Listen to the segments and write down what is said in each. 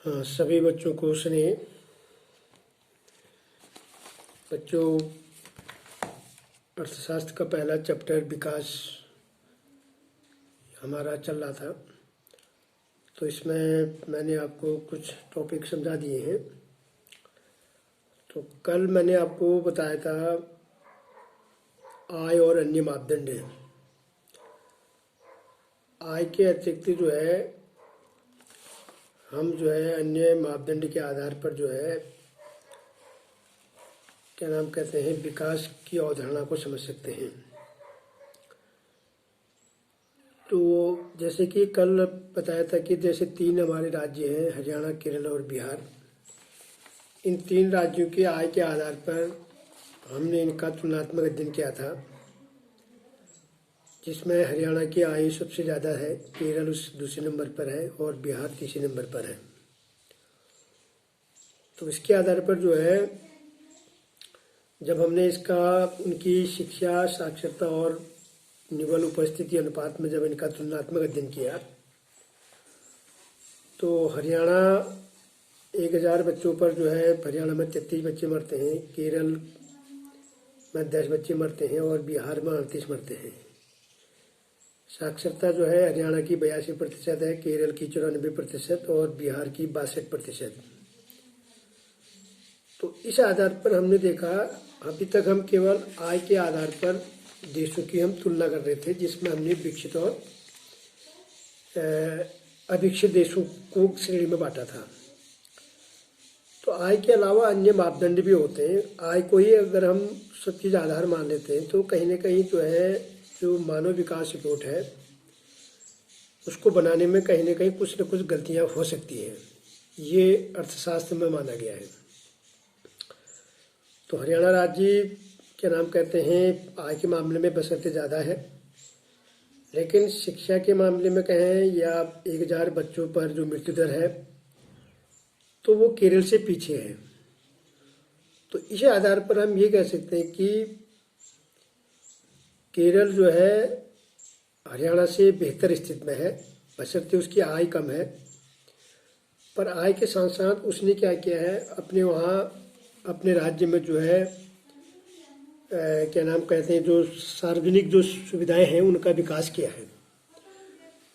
हाँ, सभी बच्चों को स्नेह। बच्चों, अर्थशास्त्र का पहला चैप्टर विकास हमारा चल रहा था, तो इसमें मैंने आपको कुछ टॉपिक समझा दिए हैं। तो कल मैंने आपको बताया था आय और अन्य मापदंड। आय के अतिरिक्त जो है हम जो है अन्य मापदंड के आधार पर जो है क्या नाम कहते हैं विकास की अवधारणा को समझ सकते हैं। तो जैसे कि कल बताया था कि जैसे 3 हमारे राज्य हैं, हरियाणा, केरल और बिहार। इन 3 राज्यों के आय के आधार पर हमने इनका तुलनात्मक अध्ययन किया था, जिसमें हरियाणा की आय सबसे ज़्यादा है, केरल उस दूसरे नंबर पर है और बिहार तीसरे नंबर पर है। तो इसके आधार पर जो है जब हमने इसका उनकी शिक्षा, साक्षरता और निवल उपस्थिति अनुपात में जब इनका तुलनात्मक अध्ययन किया, तो हरियाणा 1000 बच्चों पर जो है हरियाणा में 33 बच्चे मरते हैं, केरल में 10 बच्चे मरते हैं और बिहार में 38 मरते हैं। साक्षरता जो है हरियाणा की 82% है, केरल की 94% और बिहार की 62%। तो इस आधार पर हमने देखा, अभी तक हम केवल आय के आधार पर देशों की हम तुलना कर रहे थे, जिसमें हमने विकसित और अविकसित देशों को श्रेणी में बांटा था। तो आय के अलावा अन्य मापदंड भी होते हैं। आय को ही अगर हम सब चीज़ आधार मान लेते हैं तो कहीं ना कहीं जो है जो मानव विकास रिपोर्ट है उसको बनाने में कहीं ना कहीं कुछ न कुछ गलतियां हो सकती हैं। ये अर्थशास्त्र में माना गया है। तो हरियाणा राज्य क्या नाम कहते हैं आय के मामले में बशर्ते ज़्यादा है, लेकिन शिक्षा के मामले में कहें या 1000 बच्चों पर जो मृत्यु दर है तो वो केरल से पीछे है। तो इस आधार पर हम ये कह सकते हैं कि केरल जो है हरियाणा से बेहतर स्थिति में है, बशर्ते उसकी आय कम है। पर आय के साथ साथ उसने क्या किया है, अपने वहाँ अपने राज्य में जो है क्या नाम कहते हैं जो सार्वजनिक जो सुविधाएं हैं उनका विकास किया है।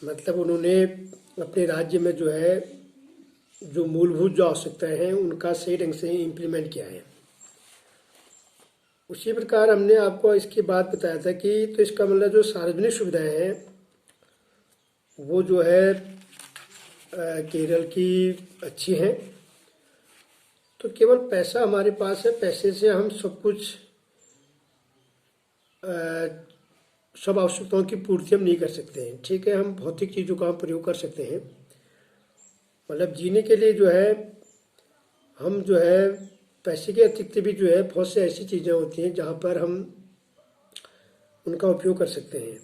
मतलब उन्होंने अपने राज्य में जो है जो मूलभूत जो आवश्यकताएं हैं उनका सही ढंग से इम्प्लीमेंट किया है। उसी प्रकार हमने आपको इसके बाद बताया था कि तो इसका मतलब जो सार्वजनिक सुविधाएं हैं वो जो है केरल की अच्छी हैं। तो केवल पैसा हमारे पास है, पैसे से हम सब कुछ सब आवश्यकताओं की पूर्ति हम नहीं कर सकते हैं। ठीक है, हम भौतिक चीज़ों का प्रयोग कर सकते हैं। मतलब जीने के लिए जो है हम जो है पैसे के अतिरिक्त भी जो है बहुत से ऐसी चीज़ें होती हैं जहाँ पर हम उनका उपयोग कर सकते हैं।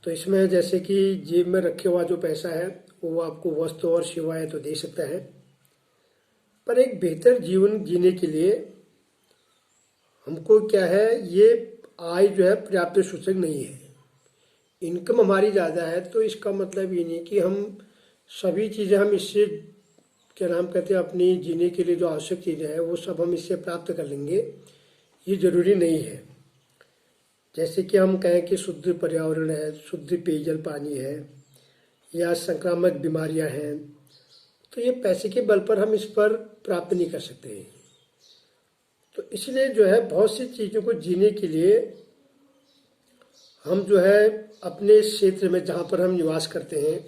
तो इसमें जैसे कि जेब में रखे हुआ जो पैसा है वो आपको वस्तु और सेवाएं तो दे सकता है, पर एक बेहतर जीवन जीने के लिए हमको क्या है, ये आय जो है पर्याप्त सूचक नहीं है। इनकम हमारी ज़्यादा है तो इसका मतलब ये नहीं कि हम सभी चीज़ें हम इससे क्या नाम कहते हैं अपनी जीने के लिए जो आवश्यक चीज़ें हैं वो सब हम इससे प्राप्त कर लेंगे, ये ज़रूरी नहीं है। जैसे कि हम कहें कि शुद्ध पर्यावरण है, शुद्ध पेयजल पानी है या संक्रामक बीमारियां हैं, तो ये पैसे के बल पर हम इस पर प्राप्त नहीं कर सकते हैं। तो इसलिए जो है बहुत सी चीज़ों को जीने के लिए हम जो है अपने क्षेत्र में जहाँ पर हम निवास करते हैं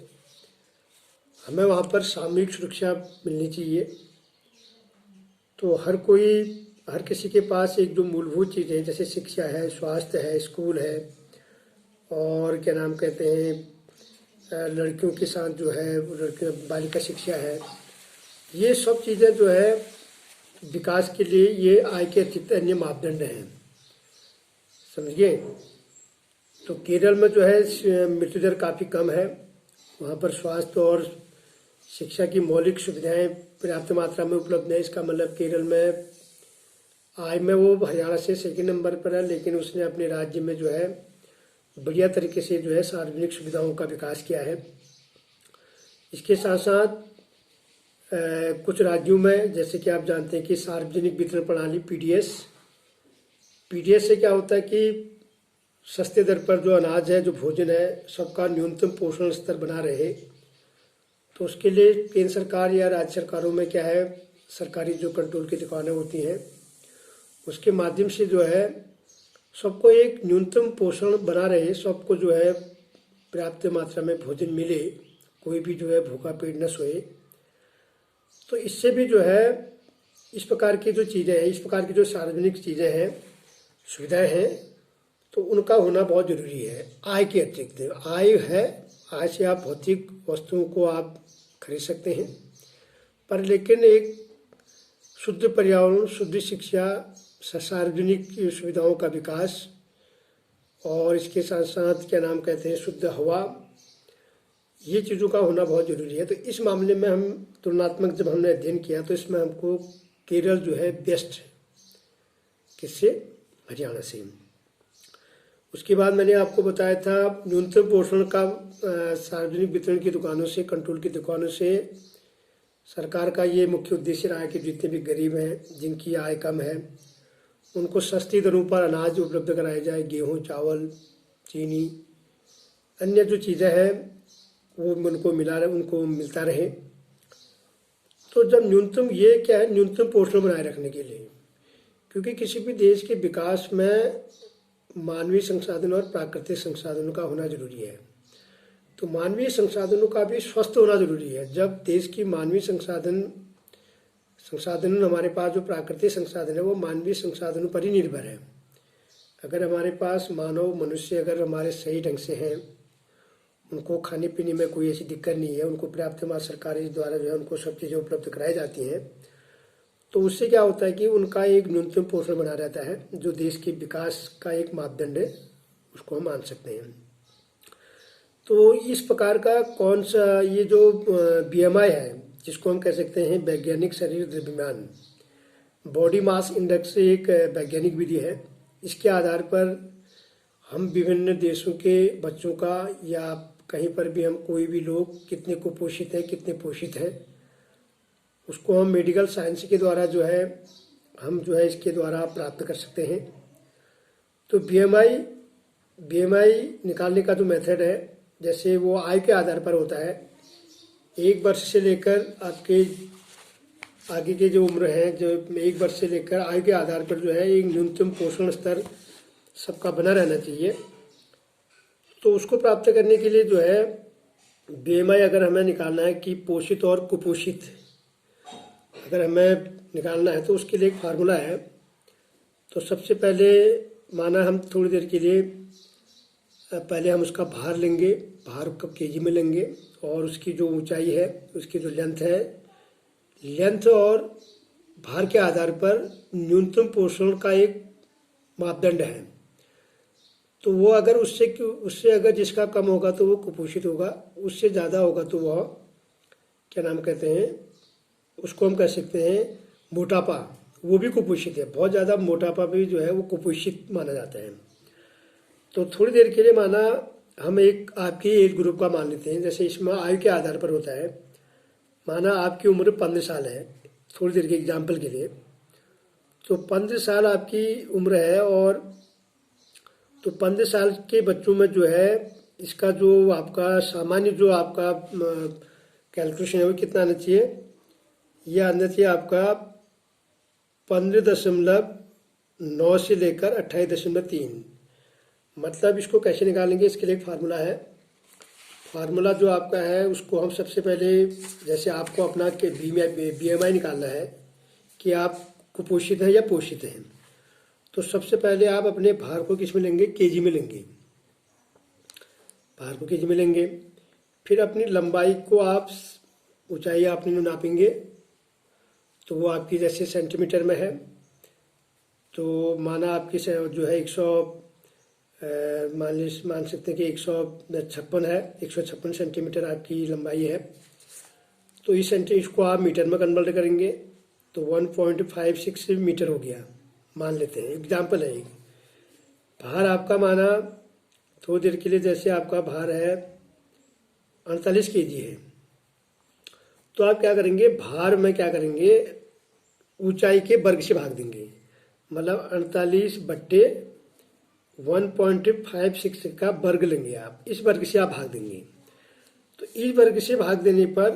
हमें वहाँ पर सामूहिक सुरक्षा मिलनी चाहिए। तो हर किसी के पास एक जो मूलभूत चीज़ें जैसे शिक्षा है, स्वास्थ्य है, स्कूल है और क्या नाम कहते हैं लड़कियों के साथ जो है लड़कियों बालिका शिक्षा है, ये सब चीज़ें जो है विकास के लिए ये आय के अतिरिक्त अन्य मापदंड हैं। समझिए। तो केरल में जो है मृत्यु दर काफ़ी कम है, वहाँ पर स्वास्थ्य और शिक्षा की मौलिक सुविधाएं पर्याप्त मात्रा में उपलब्ध है। इसका मतलब केरल में आय में वो हरियाणा से सेकंड नंबर पर है, लेकिन उसने अपने राज्य में जो है बढ़िया तरीके से जो है सार्वजनिक सुविधाओं का विकास किया है। इसके साथ साथ कुछ राज्यों में, जैसे कि आप जानते हैं कि सार्वजनिक वितरण प्रणाली पीडीएस, पीडीएस से क्या होता है कि सस्ते दर पर जो अनाज है, जो भोजन है, सबका न्यूनतम पोषण स्तर बना रहे। तो उसके लिए केंद्र सरकार या राज्य सरकारों में क्या है, सरकारी जो कंट्रोल की दुकानें होती हैं उसके माध्यम से जो है सबको एक न्यूनतम पोषण बना रहे, सबको जो है पर्याप्त मात्रा में भोजन मिले, कोई भी जो है भूखा पेट न सोए। तो इससे भी जो है इस प्रकार की जो चीज़ें हैं, इस प्रकार की जो सार्वजनिक चीज़ें हैं, सुविधाएं हैं, तो उनका होना बहुत जरूरी है। आय के अतिरिक्त आय है, आय से आप भौतिक वस्तुओं को आप खरीद सकते हैं, पर लेकिन एक शुद्ध पर्यावरण, शुद्ध शिक्षा, सार्वजनिक सुविधाओं का विकास और इसके साथ साथ क्या नाम कहते हैं शुद्ध हवा, ये चीज़ों का होना बहुत ज़रूरी है। तो इस मामले में हम तुलनात्मक जब हमने अध्ययन किया तो इसमें हमको केरल जो है बेस्ट है। किससे? हरियाणा से। उसके बाद मैंने आपको बताया था न्यूनतम पोषण का सार्वजनिक वितरण की दुकानों से, कंट्रोल की दुकानों से सरकार का ये मुख्य उद्देश्य रहा है कि जितने भी गरीब हैं, जिनकी आय कम है, उनको सस्ती दरों पर अनाज उपलब्ध कराया जाए। गेहूँ, चावल, चीनी, अन्य जो चीज़ें हैं वो उनको मिलता रहे। तो जब न्यूनतम, ये क्या है, न्यूनतम पोषण बनाए रखने के लिए, क्योंकि किसी भी देश के विकास में मानवीय संसाधन और प्राकृतिक संसाधनों का होना जरूरी है। तो मानवीय संसाधनों का भी स्वस्थ होना जरूरी है। जब देश की मानवीय संसाधन हमारे पास जो प्राकृतिक संसाधन है वो मानवीय संसाधनों पर ही निर्भर है। अगर हमारे पास मनुष्य अगर हमारे सही ढंग से हैं, उनको खाने पीने में कोई ऐसी दिक्कत नहीं है, उनको पर्याप्त मात्रा सरकारी द्वारा जो है उनको सब चीज़ें उपलब्ध कराई जाती हैं, तो उससे क्या होता है कि उनका एक न्यूनतम पोषण बना रहता है, जो देश के विकास का एक मापदंड है, उसको हम मान सकते हैं। तो इस प्रकार का कौन सा ये जो बीएमआई है, जिसको हम कह सकते हैं वैज्ञानिक शरीर द्रव्यमान, बॉडी मास इंडेक्स, एक वैज्ञानिक विधि है। इसके आधार पर हम विभिन्न देशों के बच्चों का या कहीं पर भी हम कोई भी लोग कितने कुपोषित हैं, कितने पोषित हैं, उसको हम मेडिकल साइंस के द्वारा जो है हम जो है इसके द्वारा प्राप्त कर सकते हैं। तो बीएमआई निकालने का जो मेथड है, जैसे वो आय के आधार पर होता है। 1 वर्ष से लेकर आपके आगे के जो उम्र है, जो 1 वर्ष से लेकर आय के आधार पर जो है एक न्यूनतम पोषण स्तर सबका बना रहना चाहिए। तो उसको प्राप्त करने के लिए जो है बीएमआई अगर हमें निकालना है कि पोषित और कुपोषित अगर हमें निकालना है, तो उसके लिए एक फार्मूला है। तो सबसे पहले माना हम थोड़ी देर के लिए पहले हम उसका भार लेंगे, भार को केजी में लेंगे, और उसकी जो ऊंचाई है, उसकी जो लेंथ है, लेंथ और भार के आधार पर न्यूनतम पोषण का एक मापदंड है। तो वो अगर उससे अगर जिसका कम होगा तो वो कुपोषित होगा, उससे ज़्यादा होगा तो वह क्या नाम कहते हैं, उसको हम कह सकते हैं मोटापा, वो भी कुपोषित है। बहुत ज़्यादा मोटापा भी जो है वो कुपोषित माना जाता है। तो थोड़ी देर के लिए माना हम एक आपकी एज ग्रुप का मान लेते हैं, जैसे इसमें आयु के आधार पर होता है। माना आपकी उम्र 15 साल है, थोड़ी देर के एग्जाम्पल के लिए, तो 15 साल आपकी उम्र है, और तो 15 साल के बच्चों में जो है इसका जो आपका सामान्य जो आपका कैलकुलेशन है वो कितना आना चाहिए, यह आना चाहिए आपका 15.9 से लेकर 28.3। मतलब इसको कैसे निकालेंगे, इसके लिए एक फार्मूला है। फार्मूला जो आपका है उसको हम सबसे पहले, जैसे आपको अपना बीएमआई निकालना है कि आप कुपोषित हैं या पोषित हैं, तो सबसे पहले आप अपने भार को किस में लेंगे, केजी में लेंगे, भार को केजी में लेंगे। फिर अपनी लंबाई को आप, ऊंचाई आपने नापेंगे, तो वो आपकी जैसे सेंटीमीटर में है, तो माना आपकी जो है 100 मान सकते हैं कि 156 है, 156 सेंटीमीटर आपकी लंबाई है। तो इसको आप मीटर में कन्वर्ट करेंगे तो 1.56 मीटर हो गया, मान लेते हैं, एग्जाम्पल है एक। भार आपका माना थोड़ी देर के लिए, जैसे आपका भार है 48 केजी है, तो आप क्या करेंगे, भार में क्या करेंगे, ऊंचाई के वर्ग से भाग देंगे, मतलब 48/1.56 का वर्ग लेंगे आप, इस वर्ग से आप भाग देंगे। तो इस वर्ग से भाग देने पर,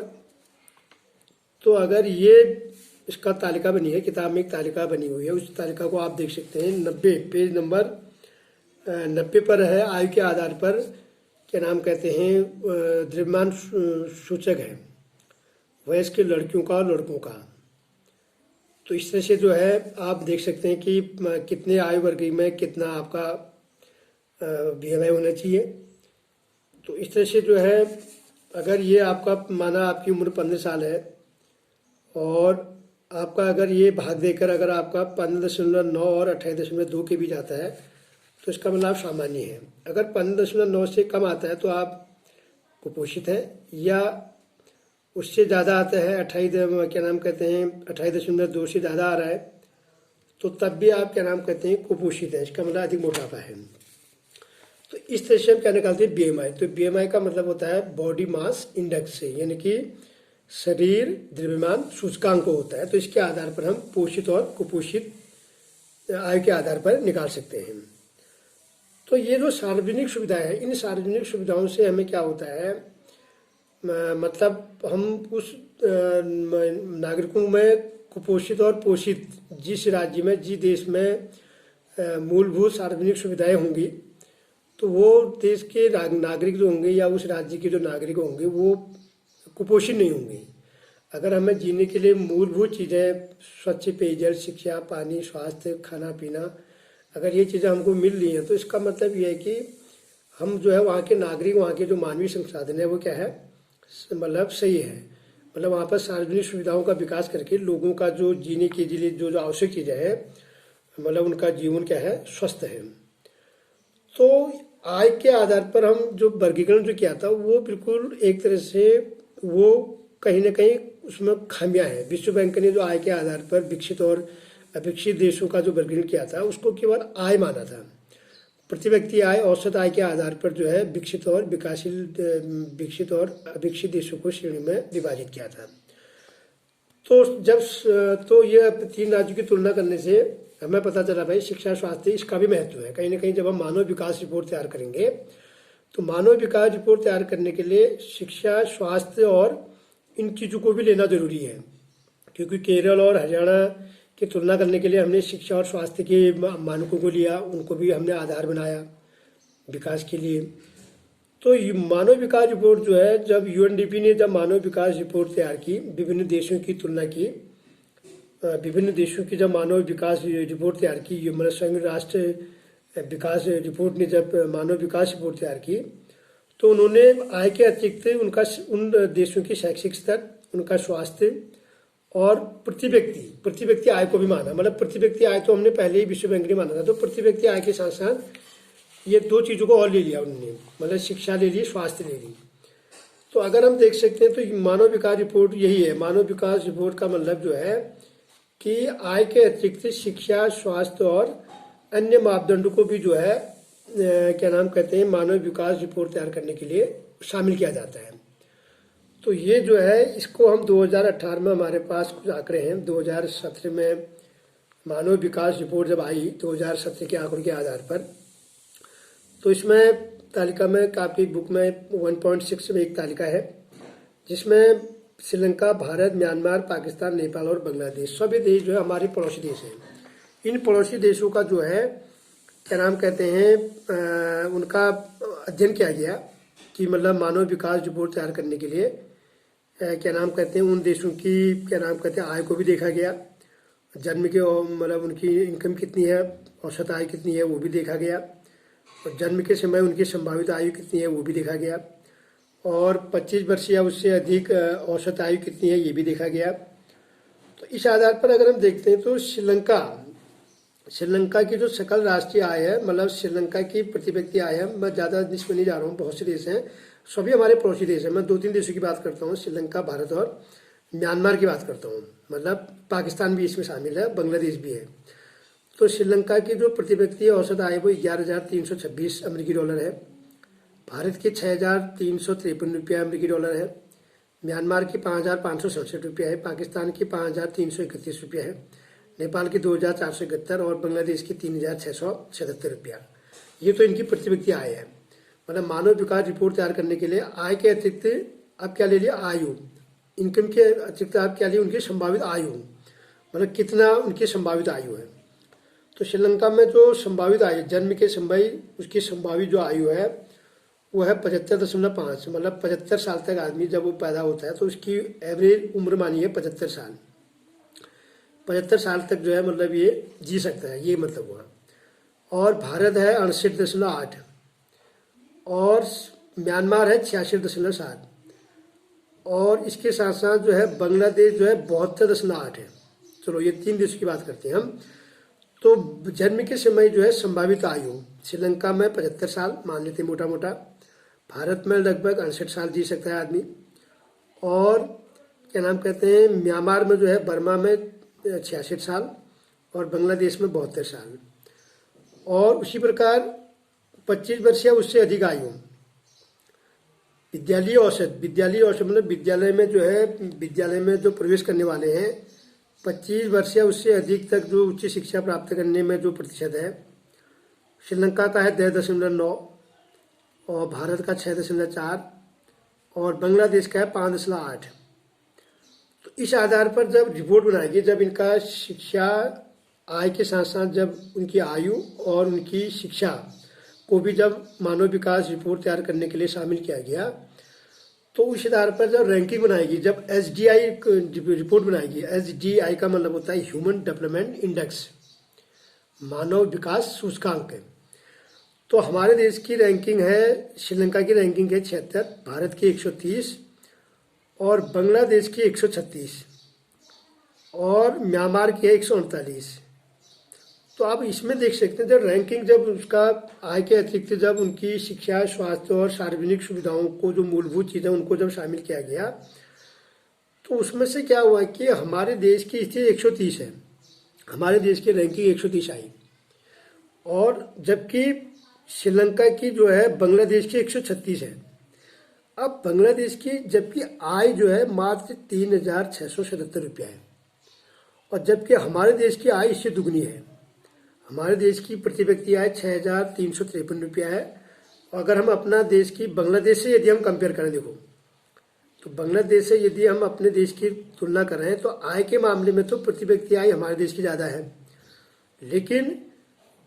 तो अगर ये इसका तालिका बनी है, किताब में एक तालिका बनी हुई है, उस तालिका को आप देख सकते हैं, 90 पेज नंबर 90 पर है। आयु के आधार पर क्या नाम कहते हैं, द्रव्यमान सूचक है वयस्क लड़कियों का और लड़कों का। तो इस तरह से जो है आप देख सकते हैं कि कितने आयु वर्ग में कितना आपका BMI होना चाहिए। तो इस तरह से जो है, अगर ये आपका माना आपकी उम्र 15 साल है और आपका अगर ये भाग देकर अगर आपका 15.9 और 28.2 के बीच आता है तो इसका मतलब सामान्य है। अगर 15.9 से कम आता है तो आप कुपोषित हैं, या उससे ज़्यादा आता है 28 क्या नाम कहते हैं 28.2 से ज़्यादा आ रहा है तो तब भी आप क्या नाम कहते हैं कुपोषित हैं, इसका मतलब अधिक मोटापा है। तो इस तरह से हम क्या निकालते हैं BMI। तो BMI का मतलब होता है बॉडी मास इंडेक्स से, यानी कि शरीर द्रव्यमान सूचकांक होता है। तो इसके आधार पर हम पोषित और कुपोषित आयु के आधार पर निकाल सकते हैं। तो ये जो सार्वजनिक सुविधाएं हैं, इन सार्वजनिक सुविधाओं से हमें क्या होता है, मतलब हम उस नागरिकों में कुपोषित और पोषित जिस राज्य में, जिस देश में मूलभूत सार्वजनिक सुविधाएं होंगी तो वो देश के नागरिक जो होंगे या उस राज्य के जो नागरिक होंगे वो कुपोषित नहीं होंगे। अगर हमें जीने के लिए मूलभूत चीज़ें, स्वच्छ पेयजल, शिक्षा, पानी, स्वास्थ्य, खाना पीना, अगर ये चीज़ें हमको मिल रही हैं तो इसका मतलब ये है कि हम जो है वहाँ के नागरिक, वहाँ के जो मानवीय संसाधन है वो क्या है, मतलब सही है। मतलब वहाँ पर सार्वजनिक सुविधाओं का विकास करके लोगों का जो जीने के लिए जो आवश्यक चीज़ें हैं, मतलब उनका जीवन क्या है, स्वस्थ है। तो आय के आधार पर हम जो वर्गीकरण जो किया था वो बिल्कुल एक तरह से वो कहीं ना कहीं उसमें खामियां हैं। विश्व बैंक ने जो आय के आधार पर विकसित और अविकसित देशों का जो वर्गीकरण किया था उसको केवल आय माना था। प्रति व्यक्ति आय, औसत आय के आधार पर जो है विकसित और अविकसित देशों को श्रेणी में विभाजित किया था। तो ये 3 राज्यों की तुलना करने से हमें पता चला भाई शिक्षा, स्वास्थ्य, इसका भी महत्व है। कहीं ना कहीं जब हम मानव विकास रिपोर्ट तैयार करेंगे तो मानव विकास रिपोर्ट तैयार करने के लिए शिक्षा, स्वास्थ्य और इन चीज़ों को भी लेना जरूरी है, क्योंकि केरल और हरियाणा की तुलना करने के लिए हमने शिक्षा और स्वास्थ्य के मानकों को लिया, उनको भी हमने आधार बनाया विकास के लिए। तो मानव विकास रिपोर्ट जो है, जब UNDP ने जब मानव विकास रिपोर्ट तैयार की, विभिन्न देशों की तुलना की, विभिन्न देशों की जब मानव विकास रिपोर्ट तैयार की, मतलब संयुक्त राष्ट्र विकास रिपोर्ट ने जब मानव विकास रिपोर्ट तैयार की तो उन्होंने आय के अतिरिक्त उन देशों की शैक्षिक स्तर, उनका स्वास्थ्य और प्रति व्यक्ति आय को भी माना। मतलब प्रति व्यक्ति आय तो हमने पहले ही विश्व बैंक ने माना था, तो प्रति व्यक्ति आय के साथ साथ ये 2 चीज़ों को और ले लिया उन्होंने, मतलब शिक्षा ले ली, स्वास्थ्य ले ली। तो अगर हम देख सकते हैं तो मानव विकास रिपोर्ट यही है। मानव विकास रिपोर्ट का मतलब जो है कि आय के अतिरिक्त शिक्षा, स्वास्थ्य और अन्य मापदंडों को भी जो है क्या नाम कहते हैं मानव विकास रिपोर्ट तैयार करने के लिए शामिल किया जाता है। तो ये जो है इसको हम 2018 में हमारे पास कुछ आंकड़े हैं। 2017 में मानव विकास रिपोर्ट जब आई 2017 के आंकड़ों के आधार पर, तो इसमें तालिका में काफ़ी बुक में 1.6 में एक तालिका है जिसमें श्रीलंका, भारत, म्यांमार, पाकिस्तान, नेपाल और बांग्लादेश सभी देश जो है हमारे पड़ोसी देश हैं। इन पड़ोसी देशों का जो है क्या नाम कहते हैं उनका अध्ययन किया गया कि मतलब मानव विकास रिपोर्ट तैयार करने के लिए क्या नाम कहते हैं उन देशों की क्या नाम कहते हैं आय को भी देखा गया, जन्म के मतलब उनकी इनकम कितनी है, औसत आय कितनी है वो भी देखा गया, और जन्म के समय उनकी संभावित आयु कितनी है वो भी देखा गया, और 25 वर्ष या उससे अधिक औसत आयु कितनी है ये भी देखा गया। तो इस आधार पर अगर हम देखते हैं तो श्रीलंका की जो सकल राष्ट्रीय आय है, मतलब श्रीलंका की प्रति व्यक्ति आय है, मैं ज़्यादा इसमें नहीं जा रहा हूँ, बहुत से देश हैं, सभी हमारे पड़ोसी देश हैं। मैं 2-3 देशों की बात करता हूँ, श्रीलंका, भारत और म्यांमार की बात करता हूँ, मतलब पाकिस्तान भी इसमें शामिल है, बांग्लादेश भी है। तो श्रीलंका की जो प्रति व्यक्ति औसत आय वो 11,326 अमेरिकी डॉलर है, भारत के 6,353 रुपया अमेरिकी डॉलर है, म्यांमार की 5,567 रुपया है, पाकिस्तान की 5,331 रुपया है, नेपाल की 2,471 और बांग्लादेश की 3,677 रुपया। ये तो इनकी प्रति व्यक्ति आय है। मतलब मानव विकास रिपोर्ट तैयार करने के लिए आय के अतिरिक्त आप क्या ले लिया, आयु। इनकम के अतिरिक्त आप क्या लिए, उनकी संभावित आयु, मतलब कितना उनकी संभावित आयु है। तो श्रीलंका में जो संभावित आयु, जन्म के समय उसकी संभावित जो आयु है वो है 75.5, मतलब 75 साल तक आदमी जब वो पैदा होता है तो उसकी एवरेज उम्र मानिए 75 साल। 75 साल तक जो है मतलब ये जी सकता है, ये मतलब हुआ। और भारत है 68.8 और म्यांमार है 66.7 और इसके साथ साथ जो है बांग्लादेश जो है 72.8 है। चलो ये 3 देशों की बात करते हैं हम। तो जन्म के समय जो है संभावित आयु श्रीलंका में 75 साल मान लेते मोटा मोटा, भारत में लगभग 68 साल जी सकता है आदमी, और क्या नाम कहते हैं म्यांमार में जो है बर्मा में 66 साल और बांग्लादेश में 72 साल। और उसी प्रकार 25 वर्ष या उससे अधिक आयु विद्यालय औसत मतलब विद्यालय में जो है, विद्यालय में जो प्रवेश करने वाले हैं 25 वर्ष या उससे अधिक तक जो उच्च शिक्षा प्राप्त करने में जो प्रतिशत है, श्रीलंका का है 10.9 और भारत का 6.4 और बांग्लादेश का है 5.8। तो इस आधार पर जब रिपोर्ट बनाएगी, जब इनका शिक्षा आय के साथ साथ जब उनकी आयु और उनकी शिक्षा को भी जब मानव विकास रिपोर्ट तैयार करने के लिए शामिल किया गया, तो उस आधार पर जब रैंकिंग बनाएगी, जब SDI रिपोर्ट बनाएगी, SDI का मतलब होता है ह्यूमन डेवलपमेंट इंडेक्स, मानव विकास सूचकांक है। तो हमारे देश की रैंकिंग है, श्रीलंका की रैंकिंग है 76, भारत की 130 और बांग्लादेश की 136 और म्यांमार की है 139। तो आप इसमें देख सकते हैं जब रैंकिंग, जब उसका आय के अतिरिक्त जब उनकी शिक्षा, स्वास्थ्य और सार्वजनिक सुविधाओं को, जो मूलभूत चीज़ें उनको जब शामिल किया गया, तो उसमें से क्या हुआ कि हमारे देश की स्थिति 130 है, हमारे देश की रैंकिंग 130 आई, और जबकि श्रीलंका की जो है बांग्लादेश की 136 है। अब बांग्लादेश की जबकि आय जो है मात्र 3,677 रुपया है, और जबकि हमारे देश की आय इससे दुगनी है। हमारे देश की प्रति व्यक्ति आय 6,353 रुपया है। और अगर हम अपना देश की बांग्लादेश से यदि हम कंपेयर करें, देखो तो बांग्लादेश से यदि हम अपने देश की तुलना कर रहे हैं तो आय के मामले में तो प्रति व्यक्ति आय हमारे देश की ज़्यादा है, लेकिन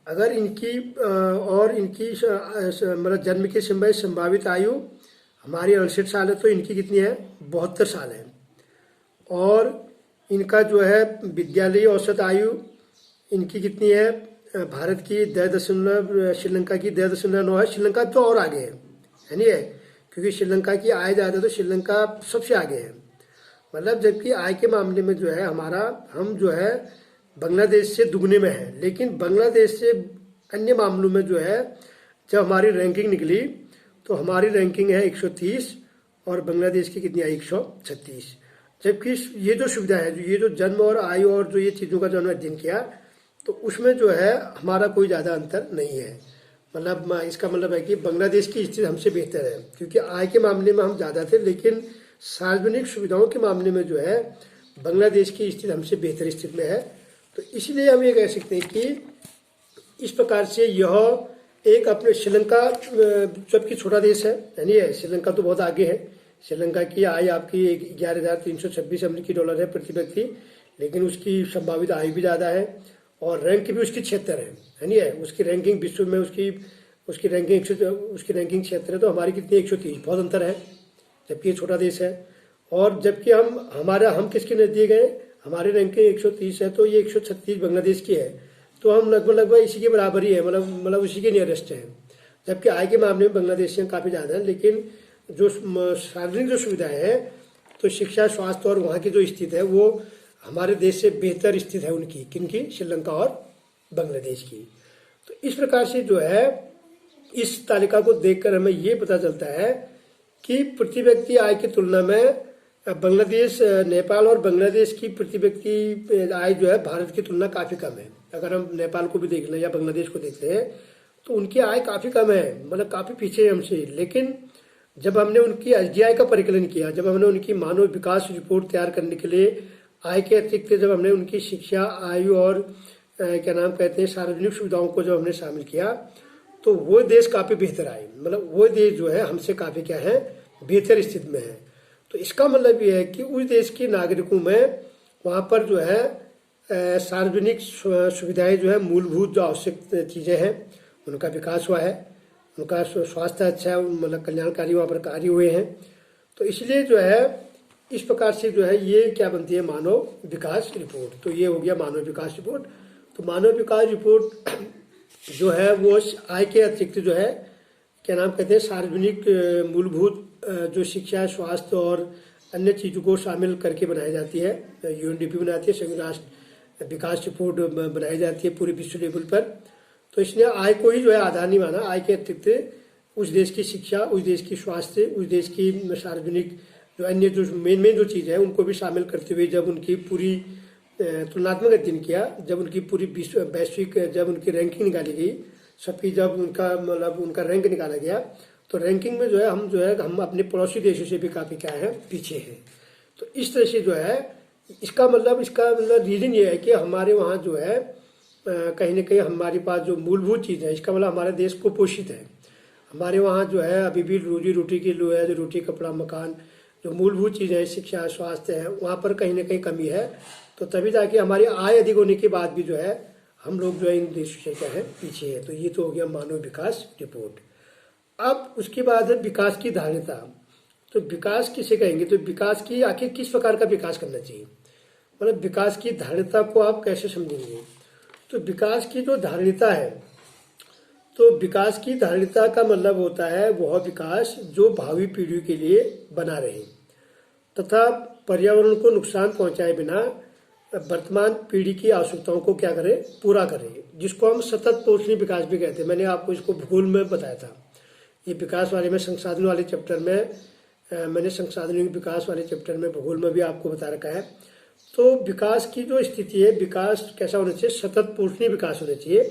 अगर इनकी और इनकी मतलब जन्म के समय संभावित आयु हमारी 68 साल है, तो इनकी कितनी है, 72 साल है। और इनका जो है विद्यालयी औसत आयु इनकी कितनी है, भारत की 10 श्रीलंका की 10.9 है। श्रीलंका तो और आगे है नहीं है, क्योंकि श्रीलंका की आय ज़्यादा, तो श्रीलंका सबसे आगे है। मतलब जबकि आय के मामले में जो है हम जो है बांग्लादेश से दुगने में है, लेकिन बांग्लादेश से अन्य मामलों में जो है जब हमारी रैंकिंग निकली तो हमारी रैंकिंग है 130 और बांग्लादेश की कितनी है, 136। जबकि ये जो सुविधा है, ये जो जन्म और आयु और जो ये चीज़ों का जो हमने अध्ययन किया, तो उसमें जो है हमारा कोई ज़्यादा अंतर नहीं है। मतलब इसका मतलब है कि बांग्लादेश की स्थिति हमसे बेहतर है, क्योंकि आय के मामले में हम ज़्यादा थे, लेकिन सार्वजनिक सुविधाओं के मामले में जो है बांग्लादेश की स्थिति हमसे बेहतर स्थिति में है। तो इसलिए हम ये कह सकते हैं कि इस प्रकार से यह एक अपने श्रीलंका जबकि छोटा देश है नहीं है, श्रीलंका तो बहुत आगे है। श्रीलंका की आय आपकी 11,326 अमेरिकी डॉलर है प्रति व्यक्ति, लेकिन उसकी संभावित आय भी ज़्यादा है और रैंक भी उसकी 76 है नहीं है। उसकी रैंकिंग विश्व में उसकी रैंकिंग 76 है, तो हमारी कितनी 130, बहुत अंतर है, जबकि ये छोटा देश है। और जबकि हम किसके नज़दीक हैं, हमारी रैंकिंग 130 है, तो ये 136 बांग्लादेश की है, तो हम लगभग इसी के बराबर ही है, मतलब उसी के नियरेस्ट है। जबकि आय के मामले में बांग्लादेश से काफ़ी ज़्यादा है, लेकिन जो सार्वजनिक जो सुविधाएं हैं, तो शिक्षा, स्वास्थ्य और वहाँ की जो स्थिति है वो हमारे देश से बेहतर स्थिति है उनकी, किनकी, श्रीलंका और बांग्लादेश की। तो इस प्रकार से जो है इस तालिका को देखकर हमें ये पता चलता है कि प्रति व्यक्ति आय की तुलना में बांग्लादेश, नेपाल और बांग्लादेश की प्रति व्यक्ति आय जो है भारत की तुलना काफ़ी कम है। अगर हम नेपाल को भी देख लें या बांग्लादेश को देख लें तो उनकी आय काफ़ी कम है, मतलब काफ़ी पीछे है हमसे। लेकिन जब हमने उनकी एसडीआई का परिकलन किया, जब हमने उनकी मानव विकास रिपोर्ट तैयार करने के लिए आय के अतिरिक्त जब हमने उनकी शिक्षा, आयु और क्या नाम कहते हैं सार्वजनिक सुविधाओं को जब हमने शामिल किया, तो वो देश काफ़ी बेहतर आए। मतलब वो देश जो है हमसे काफ़ी क्या है, बेहतर स्थिति में है। तो इसका मतलब ये है कि उस देश के नागरिकों में वहाँ पर जो है सार्वजनिक सुविधाएं जो है, मूलभूत जो आवश्यक चीज़ें हैं उनका विकास हुआ है, उनका स्वास्थ्य अच्छा है, मतलब कल्याणकारी वहाँ पर कार्य हुए हैं। तो इसलिए जो है इस प्रकार से जो है ये क्या बनती है, मानव विकास रिपोर्ट। तो ये हो गया मानव विकास रिपोर्ट। तो मानव विकास रिपोर्ट जो है वो आय के अतिरिक्त जो है क्या नाम कहते हैं सार्वजनिक मूलभूत जो शिक्षा, स्वास्थ्य और अन्य चीज़ों को शामिल करके बनाई जाती है। यूएनडीपी बनाती है, संयुक्त राष्ट्र विकास रिपोर्ट बनाई जाती है पूरे विश्व लेवल पर। तो इसने आय को ही जो है आधार नहीं माना, आय के अतिरिक्त उस देश की शिक्षा, उस देश की स्वास्थ्य, उस देश की सार्वजनिक जो अन्य जो मेन जो चीज़ है उनको भी शामिल करते हुए जब उनकी पूरी तुलनात्मक अध्ययन किया, जब उनकी पूरी वैश्विक जब उनकी रैंकिंग निकाली गई, सबकी जब उनका मतलब उनका रैंक निकाला गया, तो रैंकिंग में जो है हम अपने पड़ोसी देशों से भी काफ़ी क्या है, पीछे हैं। तो इस तरह से जो है इसका मतलब रीज़न ये है कि हमारे वहाँ जो है कहीं ना कहीं हमारे पास जो मूलभूत चीज़ है, इसका मतलब हमारे देश को पोषित है। हमारे वहाँ जो है अभी भी रोजी रोटी की जो है, जो रोटी, कपड़ा, मकान, जो मूलभूत चीज़ें हैं, शिक्षा, स्वास्थ्य है, वहाँ पर कहीं ना कहीं कमी है। तो तभी ताकि हमारी आय अधिक होने के बाद भी जो है हम लोग जो है इन देशों से क्या है, पीछे है। तो ये तो हो गया मानव विकास रिपोर्ट। अब उसके बाद है विकास की धारणता। तो विकास किसे कहेंगे, तो विकास की आखिर किस प्रकार का विकास करना चाहिए, मतलब विकास की धारणता को आप कैसे समझेंगे। तो विकास की जो धारणता है, तो विकास की धारणता का मतलब होता है वह विकास जो भावी पीढ़ियों के लिए बना रहे तथा पर्यावरण को नुकसान पहुंचाए बिना वर्तमान पीढ़ी की आवश्यकताओं को क्या करे, पूरा करे, जिसको हम सतत पोषणीय विकास भी कहते हैं। मैंने आपको इसको भूगोल में बताया था, ये विकास वाले में संसाधन वाले चैप्टर में मैंने संसाधनों के विकास वाले चैप्टर में भूगोल में भी आपको बता रखा है। तो विकास की जो स्थिति है, विकास कैसा होना चाहिए, सतत पोषणीय विकास होना चाहिए।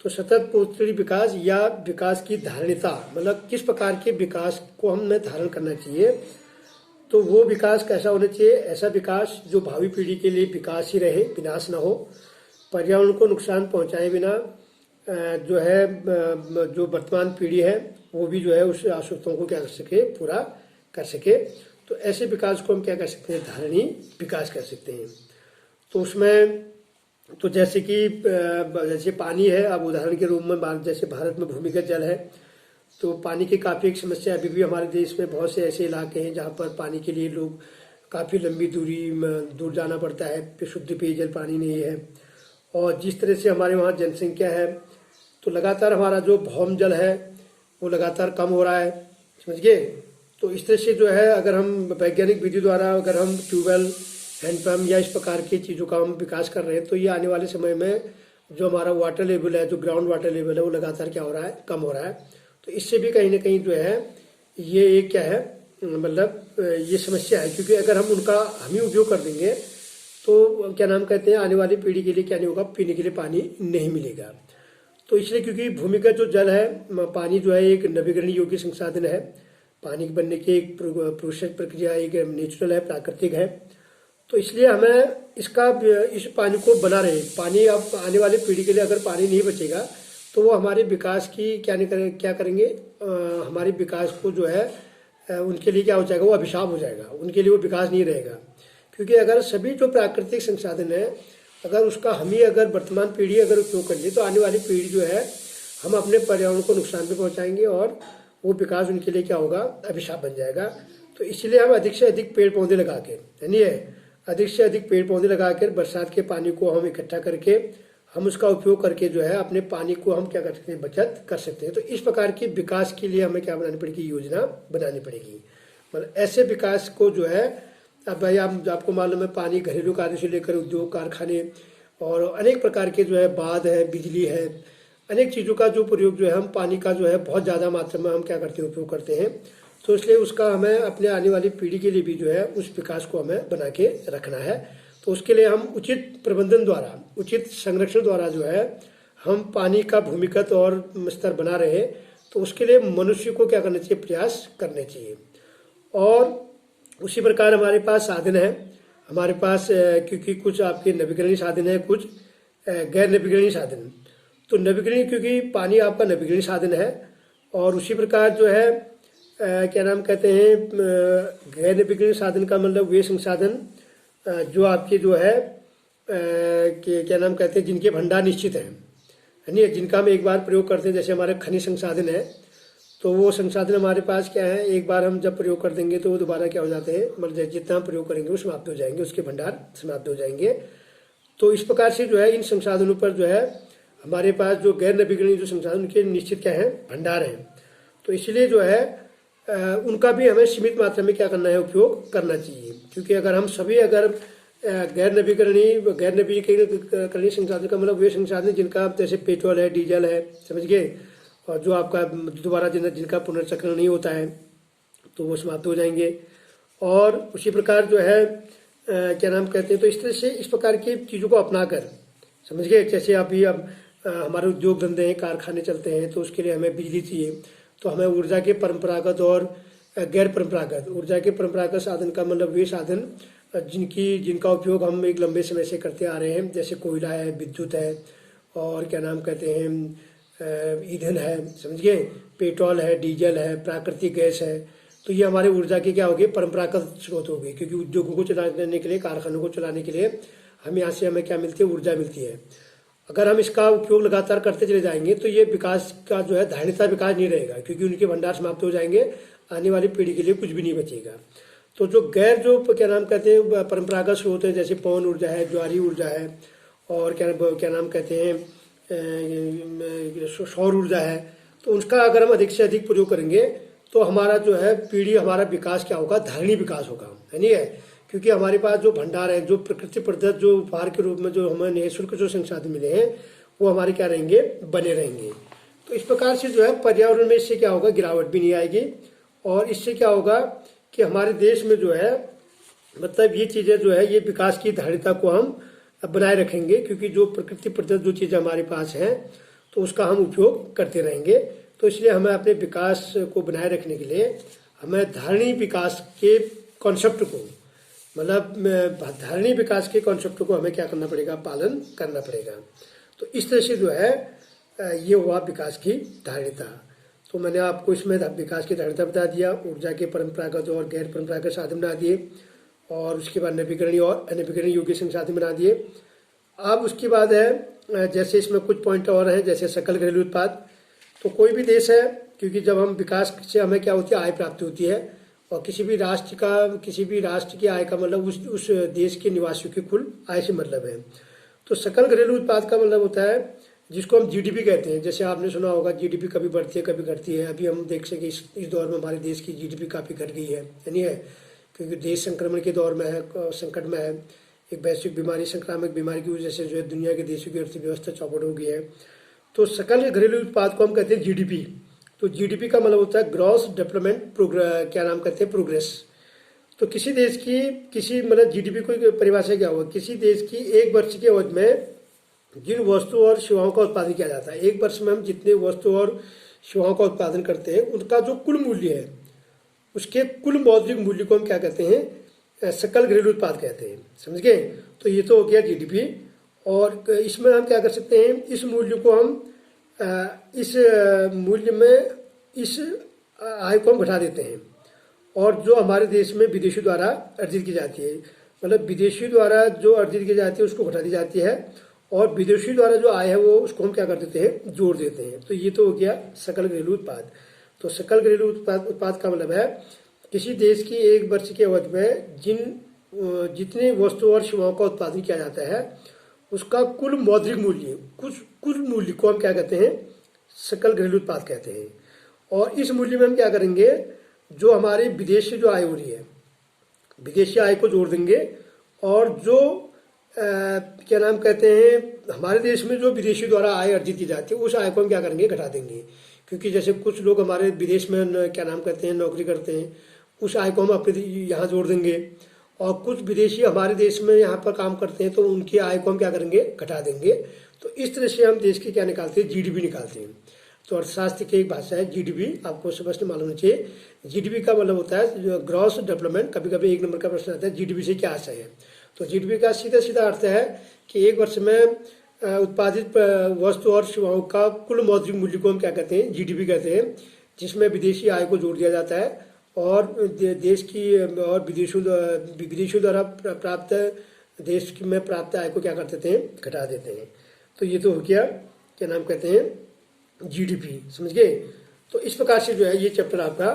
तो सतत पोषणीय विकास या विकास की धारणता मतलब किस प्रकार के विकास को हमें धारण करना चाहिए, तो वो विकास कैसा होना चाहिए, ऐसा विकास जो भावी पीढ़ी के लिए विकास ही रहे, विनाश ना हो, पर्यावरण को नुकसान पहुंचाए बिना जो है जो वर्तमान पीढ़ी है वो भी जो है उस आवश्यकताओं को क्या कर सके, पूरा कर सके। तो ऐसे विकास को हम क्या कर सकते हैं, धारणीय विकास कर सकते हैं। तो उसमें तो जैसे कि जैसे पानी है, अब उदाहरण के रूप में जैसे भारत में भूमिगत जल है, तो पानी की काफ़ी एक समस्या अभी भी हमारे देश में बहुत से ऐसे इलाके हैं जहाँ पर पानी के लिए लोग काफ़ी लंबी दूर जाना पड़ता है, शुद्ध पेयजल पानी नहीं है। और जिस तरह से हमारे वहाँ जनसंख्या है, तो लगातार हमारा जो भौम जल है वो लगातार कम हो रहा है, समझ गए। तो इस तरह से जो है अगर हम वैज्ञानिक विधि द्वारा अगर हम ट्यूबवेल, हैंडपम्प या इस प्रकार की चीज़ों का हम विकास कर रहे हैं, तो ये आने वाले समय में जो हमारा वाटर लेवल है, जो ग्राउंड वाटर लेवल है, वो लगातार क्या हो रहा है, कम हो रहा है। तो इससे भी कहीं ना कहीं जो है ये एक क्या है, मतलब ये समस्या है, क्योंकि अगर हम उनका हम ही उपयोग कर देंगे तो क्या नाम कहते हैं, आने वाली पीढ़ी के लिए क्या नहीं होगा, पीने के लिए पानी नहीं मिलेगा। तो इसलिए क्योंकि भूमिगत जो जल है, पानी जो है एक नवीकरणीय योग्य संसाधन है, पानी के बनने की एक प्रोसेस प्रक्रिया एक नेचुरल है, प्राकृतिक है। तो इसलिए हमें इस पानी को बना रहे, पानी अब आने वाली पीढ़ी के लिए अगर पानी नहीं बचेगा तो वो हमारे विकास की क्या करेंगे, हमारे विकास को जो है उनके लिए क्या हो जाएगा, वो अभिशाप हो जाएगा, उनके लिए वो विकास नहीं रहेगा। क्योंकि अगर सभी जो प्राकृतिक संसाधन है अगर उसका हम ही अगर वर्तमान पीढ़ी अगर उपयोग कर ले, तो आने वाली पीढ़ी जो है हम अपने पर्यावरण को नुकसान भी पहुंचाएंगे और वो विकास उनके लिए क्या होगा, अभिशाप बन जाएगा। तो इसलिए हम अधिक से अधिक पेड़ पौधे लगा के, यानी अधिक से अधिक पेड़ पौधे लगा कर बरसात के पानी को हम इकट्ठा करके हम उसका उपयोग करके जो है अपने पानी को हम क्या कर सकते हैं, बचत कर सकते हैं। तो इस प्रकार की विकास के लिए हमें क्या बनानी पड़ेगी, योजना बनानी पड़ेगी। मतलब ऐसे विकास को जो है, अब भाई आपको मालूम है पानी घरेलू कार्य से लेकर उद्योग, कारखाने और अनेक प्रकार के जो है बांध है, बिजली है, अनेक चीज़ों का जो प्रयोग जो है हम पानी का जो है बहुत ज़्यादा मात्रा में हम क्या करते हैं, उपयोग करते हैं। तो इसलिए उसका हमें अपने आने वाली पीढ़ी के लिए भी जो है उस विकास को हमें बना के रखना है। तो उसके लिए हम उचित प्रबंधन द्वारा, उचित संरक्षण द्वारा जो है हम पानी का भूमिगत और स्तर बना रहे, तो उसके लिए मनुष्य को क्या करना चाहिए, प्रयास करने चाहिए। और उसी प्रकार हमारे पास साधन है, हमारे पास क्योंकि कुछ आपके नवीकरणीय साधन है, कुछ गैर नवीकरणीय साधन। तो नवीकरणीय, क्योंकि पानी आपका नवीकरणीय साधन है, और उसी प्रकार जो है क्या नाम कहते हैं, गैर नवीकरणीय साधन का मतलब वे संसाधन जो आपके जो है क्या नाम कहते हैं, जिनके भंडार निश्चित हैं, यानी जिनका हम एक बार प्रयोग करते हैं। जैसे हमारे खनिज संसाधन है, तो वो संसाधन हमारे पास क्या है, एक बार हम जब प्रयोग कर देंगे तो वो दोबारा क्या हो जाते हैं, मतलब जितना हम प्रयोग करेंगे वो समाप्त हो जाएंगे, उसके भंडार समाप्त हो जाएंगे। तो इस प्रकार से जो है इन संसाधनों पर जो है हमारे पास जो गैर नवीकरणीय जो संसाधन के निश्चित क्या है, भंडार हैं। तो इसलिए जो है उनका भी हमें सीमित मात्रा में क्या करना है, उपयोग करना चाहिए। क्योंकि अगर हम सभी अगर गैर नवीकरणीय संसाधन का मतलब वे संसाधन जिनका जैसे पेट्रोल है, डीजल है, समझ गए, और जो आपका दोबारा जिनका पुनर्चक्रण नहीं होता है तो वो समाप्त हो जाएंगे। और उसी प्रकार जो है क्या नाम कहते हैं, तो इस तरह से इस प्रकार की चीज़ों को अपना कर, समझ गए, जैसे अभी अब हमारे उद्योग धंधे हैं, कारखाने चलते हैं, तो उसके लिए हमें बिजली चाहिए। तो हमें ऊर्जा के परंपरागत और गैर परंपरागत, ऊर्जा के परंपरागत साधन का मतलब वे साधन जिनका उपयोग हम एक लंबे समय से करते आ रहे हैं, जैसे कोयला है, विद्युत है, और क्या नाम कहते हैं ईंधन है, समझ गए, पेट्रोल है, डीजल है, प्राकृतिक गैस है। तो ये हमारे ऊर्जा के क्या हो गए, परंपरागत स्रोत हो गए। क्योंकि उद्योगों को चलाने के लिए, कारखानों को चलाने के लिए हम यहाँ से हमें क्या मिलती है, ऊर्जा मिलती है। अगर हम इसका उपयोग लगातार करते चले जाएंगे तो ये विकास का जो है धारणीता विकास नहीं रहेगा, क्योंकि उनके भंडार समाप्त हो जाएंगे, आने वाली पीढ़ी के लिए कुछ भी नहीं बचेगा। तो जो गैर जो क्या नाम कहते हैं परंपरागत स्रोत है, जैसे पवन ऊर्जा है, ज्वारी ऊर्जा है, और क्या नाम कहते हैं सौर ऊर्जा है, तो उसका अगर हम अधिक से अधिक प्रयोग करेंगे तो हमारा जो है पीढ़ी, हमारा विकास क्या होगा, धारणीय विकास होगा, है नहीं है। क्योंकि हमारे पास जो भंडार है, जो प्रकृति प्रदत्त जो उपहार के रूप में जो हमें निःशुल्क जो संसाधन मिले हैं, वो हमारे क्या रहेंगे, बने रहेंगे। तो इस प्रकार से जो है पर्यावरण में इससे क्या होगा, गिरावट भी नहीं आएगी। और इससे क्या होगा कि हमारे देश में जो है मतलब ये चीज़ें जो है, ये विकास की धारणीता को हम बनाए रखेंगे। क्योंकि जो प्रकृति प्रदत्त जो चीज़ें हमारे पास हैं तो उसका हम उपयोग करते रहेंगे। तो इसलिए हमें अपने विकास को बनाए रखने के लिए हमें धारणीय विकास के कॉन्सेप्ट को, मतलब धारणीय विकास के कॉन्सेप्ट को हमें क्या करना पड़ेगा, पालन करना पड़ेगा। तो इस तरह से जो है ये हुआ विकास की धारणीता। तो मैंने आपको इसमें विकास की धारणीता बता दिया, ऊर्जा के परंपरागत और गैर परंपरागत साधन बना दिए, और उसके बाद नवीकरणीय और अनवीकरणीय योग्य संसाधन बना दिए। अब उसके बाद है जैसे इसमें कुछ पॉइंट और हैं, जैसे सकल घरेलू उत्पाद। तो कोई भी देश है, क्योंकि जब हम विकास से हमें क्या होती है, आय प्राप्त होती है, और किसी भी राष्ट्र की आय का मतलब उस देश के निवासियों की कुल आय से मतलब है। तो सकल घरेलू उत्पाद का मतलब होता है जिसको हम जीडीपी कहते हैं। जैसे आपने सुना होगा जीडीपी कभी बढ़ती है कभी घटती है। अभी हम देख सकें इस दौर में हमारे देश की जीडीपी काफ़ी घट गई है, यानी है, क्योंकि देश संक्रमण के दौर में है, संकट में है। एक वैश्विक बीमारी, संक्रामक बीमारी की वजह से जो है दुनिया के देशों की अर्थव्यवस्था चौपट हो गई है। तो सकल घरेलू उत्पाद को हम कहते हैं जीडीपी। तो जीडीपी का मतलब होता है ग्रॉस डेवलपमेंट क्या नाम कहते हैं, प्रोग्रेस। तो किसी देश की मतलब जीडीपी को परिभाषा क्या होगा, किसी देश की एक वर्ष के अवधि में जिन वस्तु और सेवाओं का उत्पादन किया जाता है, एक वर्ष में हम जितने वस्तु और सेवाओं का उत्पादन करते हैं उनका जो कुल मूल्य है, उसके कुल मौद्रिक मूल्य को हम क्या कहते हैं, सकल घरेलू उत्पाद कहते हैं, समझ गए। तो ये तो हो गया जीडीपी। और इसमें हम क्या कर सकते हैं, इस मूल्य को हम इस मूल्य में इस आय को हम घटा देते हैं, और जो हमारे देश में विदेशी द्वारा अर्जित की जाती है, मतलब विदेशी द्वारा जो अर्जित की जाती है उसको घटा दी जाती है, और विदेशी द्वारा जो आय है वो उसको हम क्या कर देते हैं, जोड़ देते हैं। तो ये तो हो गया सकल घरेलू उत्पाद। तो सकल घरेलू उत्पाद का मतलब है किसी देश की एक वर्ष के अवधि में जितने वस्तु और सेवाओं का उत्पादन किया जाता है उसका कुल मौद्रिक मूल्य, कुल मूल्य को हम क्या कहते हैं, सकल घरेलू उत्पाद कहते हैं। और इस मूल्य में हम क्या करेंगे, जो हमारे विदेश से जो आय हो रही है, विदेशी आय को जोड़ देंगे, और जो क्या नाम कहते हैं हमारे देश में जो विदेशी द्वारा आय अर्जित की जाती है उस आय को हम क्या करेंगे, घटा देंगे। क्योंकि जैसे कुछ लोग हमारे विदेश में क्या नाम कहते हैं नौकरी करते हैं, उस आय को हम अपने यहाँ जोड़ देंगे, और कुछ विदेशी हमारे देश में यहाँ पर काम करते हैं तो उनकी आय को हम क्या करेंगे, घटा देंगे। तो इस तरह से हम देश की क्या निकालते हैं, जीडीपी निकालते हैं। तो अर्थशास्त्र की एक भाषा है जीडीपी, आपको समझने मालूम होना चाहिए। जीडीपी का मतलब होता है जो ग्रॉस डेवलपमेंट। कभी कभी एक नंबर का प्रश्न आता है जीडीपी से क्या आशय है। तो जीडीपी का सीधा सीधा अर्थ है कि एक वर्ष में उत्पादित वस्तु और सेवाओं का कुल मौद्रिक मूल्य को हम क्या कहते हैं, जीडीपी कहते हैं, जिसमें विदेशी आय को जोड़ दिया जाता है और देश की और विदेशों द्वारा प्राप्त देश में प्राप्त आय को क्या कर देते हैं, घटा देते हैं। तो ये तो हो गया क्या नाम कहते हैं, जीडीपी, समझ गए। तो इस प्रकार से जो है ये चैप्टर आपका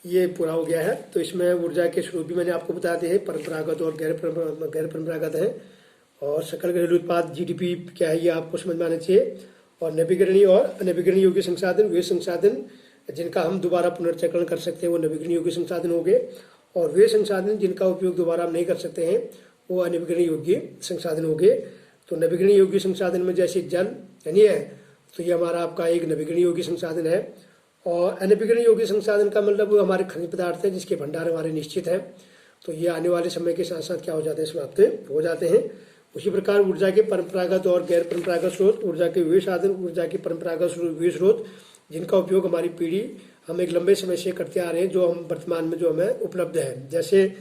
ये पूरा हो गया है। तो इसमें ऊर्जा के स्रोत भी मैंने आपको बता दिए हैं, परंपरागत और गैर परंपरागत है, और सकल घरेलू उत्पाद जीडीपी क्या है ये आपको समझ में आना चाहिए। और नवीकरणीय और अनवीकरणीय योग्य संसाधन, वे संसाधन जिनका हम दोबारा पुनर्चक्रण कर सकते हैं वो नवीकरणीय योग्य संसाधन हो गए, और वे संसाधन जिनका उपयोग दोबारा हम नहीं कर सकते हैं वो अनवीकरणीय योग्य संसाधन हो गए। तो नवीकरणीय योग्य संसाधन में जैसे जल यानी है, तो ये हमारा आपका एक नवीकरणीय योग्य संसाधन है। और अनवीकरणीय योग्य संसाधन का मतलब वो हमारे खनिज पदार्थ है जिसके भंडार हमारे निश्चित हैं, तो ये आने वाले समय के साथ साथ क्या हो जाते हैं, समाप्त हो जाते हैं। उसी प्रकार ऊर्जा के परंपरागत और गैर परंपरागत स्रोत, ऊर्जा के वे साधन, ऊर्जा के परंपरागत वे स्रोत जिनका उपयोग हमारी पीढ़ी हम एक लंबे समय से करते आ रहे हैं, जो हम वर्तमान में जो हमें उपलब्ध है। जैसे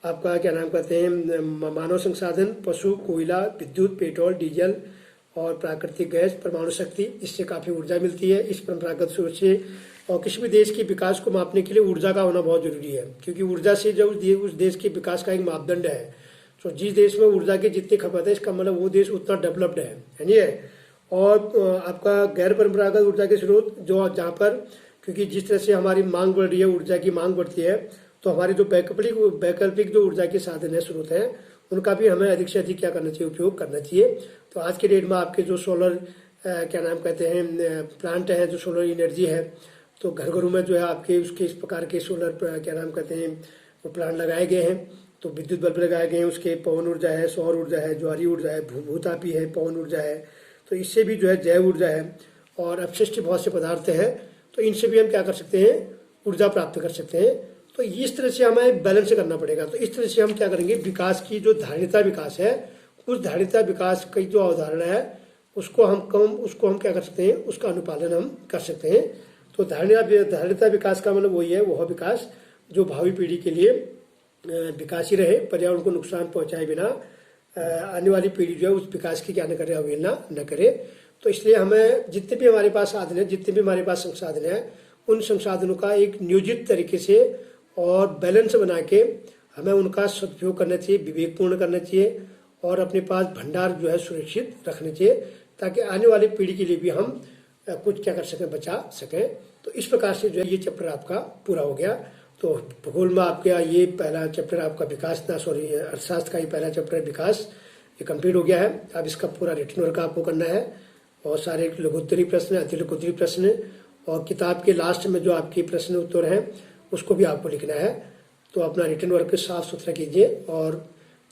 आपका क्या नाम कहते हैं, मानव संसाधन, पशु, कोयला, विद्युत, पेट्रोल, डीजल और प्राकृतिक गैस, परमाणु शक्ति, इससे काफ़ी ऊर्जा मिलती है इस परंपरागत स्रोत से। और किसी भी देश के विकास को मापने के लिए ऊर्जा का होना बहुत जरूरी है, क्योंकि ऊर्जा से जो उस देश के विकास का एक मापदंड है। तो जिस देश में ऊर्जा के जितनी खपत है इसका मतलब वो देश उतना डेवलप्ड है, नहीं है। और आपका गैर परंपरागत ऊर्जा के स्रोत जो जहाँ पर, क्योंकि जिस तरह से हमारी मांग बढ़ रही है, ऊर्जा की मांग बढ़ती है, तो हमारी जो वैकल्पिक जो ऊर्जा के साधन है, स्रोत हैं, उनका भी हमें अधिक से अधिक क्या करना चाहिए, उपयोग करना चाहिए। तो आज के डेट में आपके जो सोलर क्या नाम कहते हैं प्लांट हैं, जो सोलर एनर्जी है, तो घर घरों में जो है आपके उसके इस प्रकार के सोलर क्या नाम कहते हैं वो प्लांट लगाए गए हैं। तो विद्युत बल्ब लगाए गए हैं, उसके पवन ऊर्जा है, सौर ऊर्जा है, ज्वारीय ऊर्जा है, भूतापी है, पवन ऊर्जा है, तो इससे भी जो है जैव ऊर्जा है, और अपशिष्ट बहुत से पदार्थ हैं, तो इनसे भी हम क्या कर सकते हैं, ऊर्जा प्राप्त कर सकते हैं। तो इस तरह से हमें बैलेंस करना पड़ेगा। तो इस तरह से हम क्या करेंगे, विकास की जो धारणीता विकास है, उस धारणीता विकास की जो अवधारणा है उसको हम क्या कर सकते हैं, उसका अनुपालन हम कर सकते हैं। तो धारणीता विकास का मतलब वही है, वह विकास जो भावी पीढ़ी के लिए विकासी रहे, पर्यावरण को नुकसान पहुंचाए बिना आने वाली पीढ़ी जो है उस विकास की क्या न करे, अवहेलना न करे। तो इसलिए हमें जितने भी हमारे पास साधन है, जितने भी हमारे पास संसाधन है, उन संसाधनों का एक नियोजित तरीके से और बैलेंस बना के हमें उनका सदुपयोग करना चाहिए, विवेकपूर्ण करना चाहिए, और अपने पास भंडार जो है सुरक्षित रखने चाहिए, ताकि आने वाली पीढ़ी के लिए भी हम कुछ क्या कर सकें, बचा सकें। तो इस प्रकार से जो है ये चैप्टर आपका पूरा हो गया। तो भूगोल में आपका ये पहला चैप्टर आपका अर्थशास्त्र का ये पहला चैप्टर विकास ये कंप्लीट हो गया है। अब इसका पूरा रिटन वर्क आपको करना है, और सारे लघुत्तरी प्रश्न, अति लघुत्तरी प्रश्न, और किताब के लास्ट में जो आपके प्रश्न उत्तर हैं उसको भी आपको लिखना है। तो अपना रिटन वर्क साफ सुथरा कीजिए। और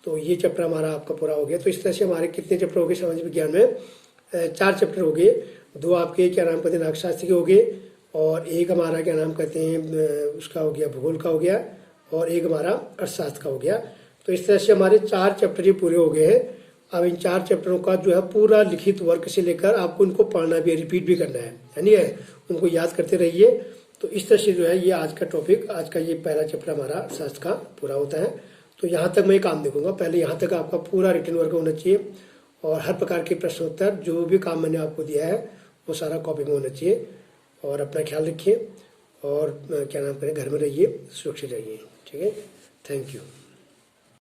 तो ये चैप्टर हमारा आपका पूरा हो गया। तो इस तरह से हमारे कितने चैप्टर हो गए सामाजिक विज्ञान में, 4 चैप्टर हो गए। 2 आपके क्या नाम कहते हैं नागशास्त्र के हो गए, और एक हमारा क्या नाम कहते हैं उसका हो गया भूगोल का हो गया, और एक हमारा अर्थशास्त्र का हो गया। तो इस तरह से हमारे 4 चैप्टर ही पूरे हो गए हैं। अब इन 4 चैप्टरों का जो है पूरा लिखित वर्क से लेकर आपको इनको पढ़ना भी, रिपीट भी करना है, यानी है उनको याद करते रहिए। तो इस तरह से जो है ये आज का टॉपिक, आज का ये पहला चैप्टर हमारा अर्थशास्त्र का पूरा होता है। तो यहाँ तक मैं काम देखूंगा, पहले यहाँ तक आपका पूरा रिटन वर्क होना चाहिए, और हर प्रकार के प्रश्नोत्तर जो भी काम मैंने आपको दिया है वो सारा कॉपी में होना चाहिए। और अपना ख्याल रखिए, और क्या नाम करें, घर में रहिए, सुरक्षित रहिए, ठीक है। Thank you.